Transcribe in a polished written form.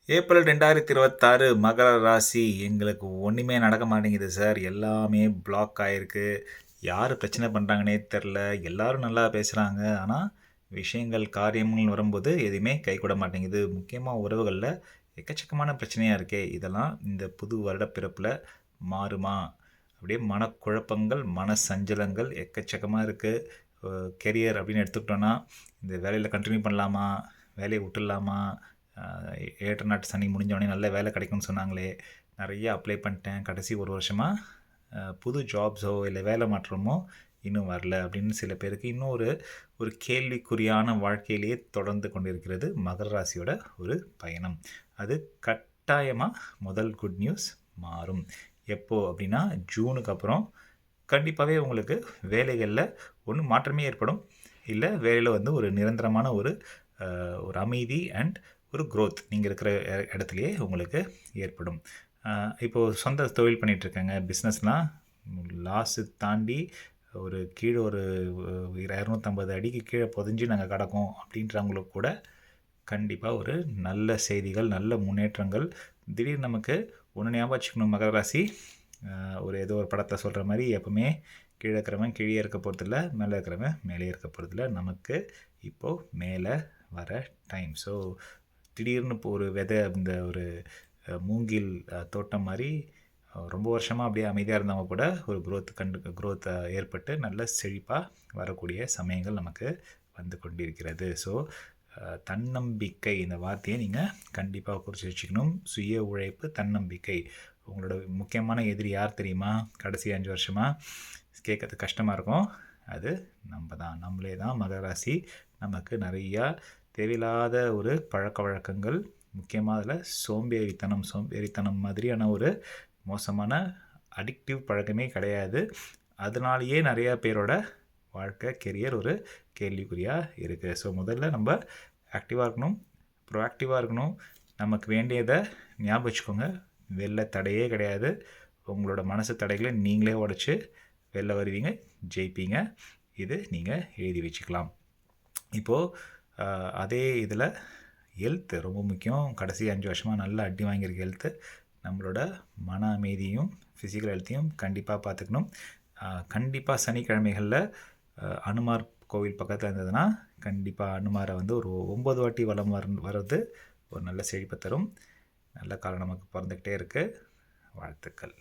April 2026 மகர ராசி எங்களுக்கு ஒண்ணுமே நடக்க மாட்டேங்குது சார். எல்லாமே பிளாக் ஆயிருக்கு. யாரு பிரச்சனை பண்றாங்கன்னே தெர்ல. எல்லாரும் நல்லா பேசுறாங்க. ஆனா, விஷயங்கள், காரியம்ன்னு வரும்போது எதுவுமே கைகூட மாட்டேங்குது. முக்கியமா உறவுகள்ல எக்கச்சக்கமான பிரச்சனையா இருக்கே. இதெல்லாம் இந்த புது வருட பிறப்புல மாறுமா? அப்படியே மனக்குழப்பங்கள், மனசஞ்சலங்கள் எக்கச்சக்கமா இருக்கு. கெரியர் அப்படின்னு எடுத்துக்கிட்டோம்னா, இந்த வேலையில கன்டின்யூ பண்ணலாமா? வேலைய விட்டுடலாமா? அ 8 நாட்டு சனி முடிஞ்சோடனே நல்ல வேலை கிடைக்கும்னு சொன்னாங்களே! நெறைய அப்ளை பண்ணிட்டேன். கடைசி 1 வருஷமா புது ஜாப்ஸோ, இல்ல வேலை மாற்றமோ இன்னும் வரல. அப்படின்னு சில பேருக்கு இன்னும் ஒரு கேள்விக்குறியான வாழ்க்கையிலேயே தொடர்ந்து கொண்டிருக்கிறது மகர ராசியோட ஒரு பயணம். அது கட்டாயமா முதல் குட் நியூஸ் மாறும். எப்போ அப்படின்னா, ஜூனுக்கு அப்புறம் கண்டிப்பாவே உங்களுக்கு வேலைகள்ல ஒண்ணு மாற்றமே ஏற்படும். இல்ல வேலையில வந்து ஒரு நிரந்தரமான ஒரு அமைதி அண்ட் ஒரு குரோத் நீங்க இருக்கிற இடத்திலேயே உங்களுக்கு ஏற்படும். அ இப்போ சொந்த தொழில் பண்ணிட்டு இருக்கேங்க. பிசினஸ்லாம் லாஸ தாண்டி கீழ ஒரு 250 அடிக்கு கீழ புதைஞ்சு நாங்க கிடக்கோம் அப்படின்றவங்களுக்கு கூட கண்டிப்பா ஒரு நல்ல செய்திகள், நல்ல முன்னேற்றங்கள். திடீர்னு நமக்கு ஒண்ணு ஞாபகம் வச்சுக்கணும் மகர ராசி. ஏதோ ஒரு படத்த சொல்ற மாரி எப்பவுமே கீழ இருக்கிறவன் கீழயே இருக்க போறதில்ல. மேல இருக்கிறவன் மேலயே இருக்க போறதில்ல. நமக்கு இப்போ மேல வர டைம். ஸோ திடீர்னு இப்போ ஒரு விதை இந்த ஒரு மூங்கில் தோட்டம் மாரி ரொம்ப வருஷமா அப்படியே அமைதியா இருந்தவங்க கூட ஒரு குரோத் ஏற்பட்டு நல்ல செழிப்பா வரக்கூடிய சமயங்கள் நமக்கு வந்து கொண்டிருக்கிறது. ஸோ தன்னம்பிக்கை இந்த வார்த்தையை நீங்க கண்டிப்பா குறிச்சு வச்சுக்கணும். சுய உழைப்பு, தன்னம்பிக்கை. உங்களோட முக்கியமான எதிரி யார் தெரியுமா? கடைசி 5 வருஷமா கேட்கறதுக்கு கஷ்டமா இருக்கும். அது நம்மளே தான் மகர ராசி. நமக்கு நெறையா தேவையில்லாத ஒரு பழக்கவழக்கங்கள், முக்கியமா அதில சோம்பேறித்தனம் மாதிரியான ஒரு மோசமான அடிக்டிவ் பழக்கமே கிடையாது. அதனாலேயே நெறையா பேரோட வாழ்க்கை, கெரியர் ஒரு கேள்விக்குறியா இருக்கு. ஸோ முதல்ல நம்ப ஆக்டிவா இருக்கணும், ப்ரோஆக்டிவா இருக்கணும். நமக்கு வேண்டியத ஞாபகம் வச்சுக்கோங்க. வெளில தடையே கிடையாது. உங்களோட மனசு தடைகள நீங்களே உடைச்சு வெளில வருவீங்க, ஜெயிப்பீங்க. இது நீங்க எழுதி வச்சுக்கலாம். இப்போ அதே இதில ஹெல்த் ரொம்ப முக்கியம். கடைசி 5 வருஷமா நல்லா அடி வாங்கியிருக்க ஹெல்த்து. நம்மளோட மன அமைதியும், ஃபிசிக்கல் ஹெல்த்தையும் கண்டிப்பா பார்த்துக்கணும். கண்டிப்பா சனிக்கிழமைகள்ல அனுமார் கோவில் பக்கத்தில இருந்ததுன்னா, கண்டிப்பா அனுமார வந்து ஒரு 9 வாட்டி வலம் வர்றது ஒரு நல்ல செழிப்ப தரும். நல்ல காலம் நமக்கு பொறந்துகிட்டே இருக்கு. வாழ்த்துக்கள்.